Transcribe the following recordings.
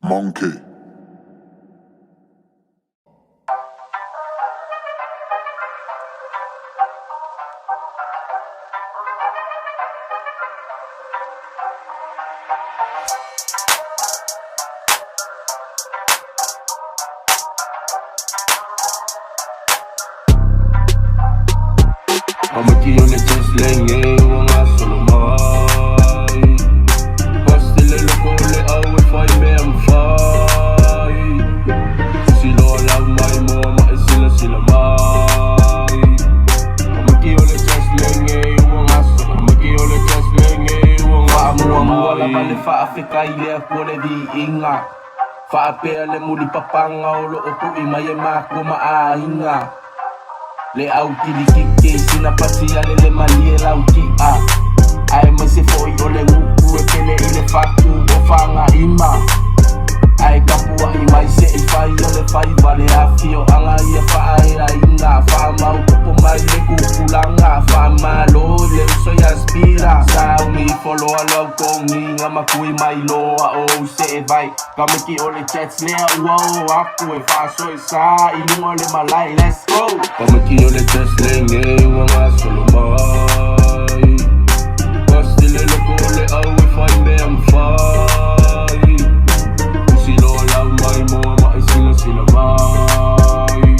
Monkey. Amakione lenge wanga solomai Pastile lokole awe fai me am fai Silo la mai mama esila sila mai Amakione lenge wanga Amakione lenge wanga Amu wala male fa afika ile akone di inga Fa apea le muli papanga olo oku imaye mako maainga Le au kili kike sina pati ale le malie lau ki a Ai mese foi ole nguku e pele ile faku o fanga ima Ai kapua ima ise e fai ole fai vale afio anga ia fa aira inga Fa mau kupo mai le kukulanga Fa malo le uso ya spira Sa umi follow alo kongi ngama kui mai loa o se e vai Kamiki ole chats lea uau aku e fa so e sa Ilungo le malai let's go Kamiki ole chats lenge wanga solomai Pastile loko ole au e fai me am fai Silo lau mai moa ma e sila sila mai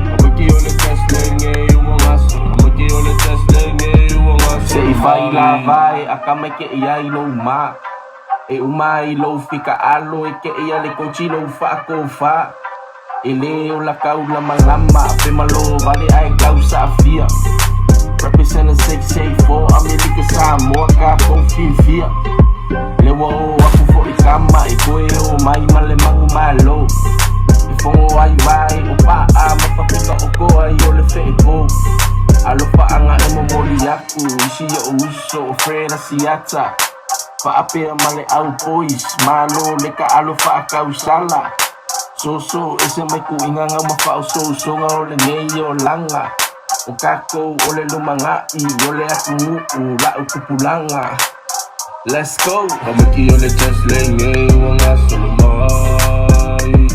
Kamiki ole chats lenge wanga Kamiki ole chats lenge wanga Se i fai la vai akameke iai lo ma E umai lo fika alo e ke ia le kochi lo fa ko fa E leo la kau la malama pe malo vale ai kau sa fia Represent a 684 America Samoa ka ko fia Le wo aku fo i kama e koe o mai male mangu malo E fongo ai vai o pa a mapapika o ko ai o le fe e ko Alo pa anga e momoli aku Isi ya uso o freda siata Fa apea male au boys Malo leka alo fa akau sala So ese mai ku inganga mafa o so nga ole nei o langa O kako ole lumanga I ole aku ngu la ukupulanga Let's go Kamiki ole chest lenge wanga solomai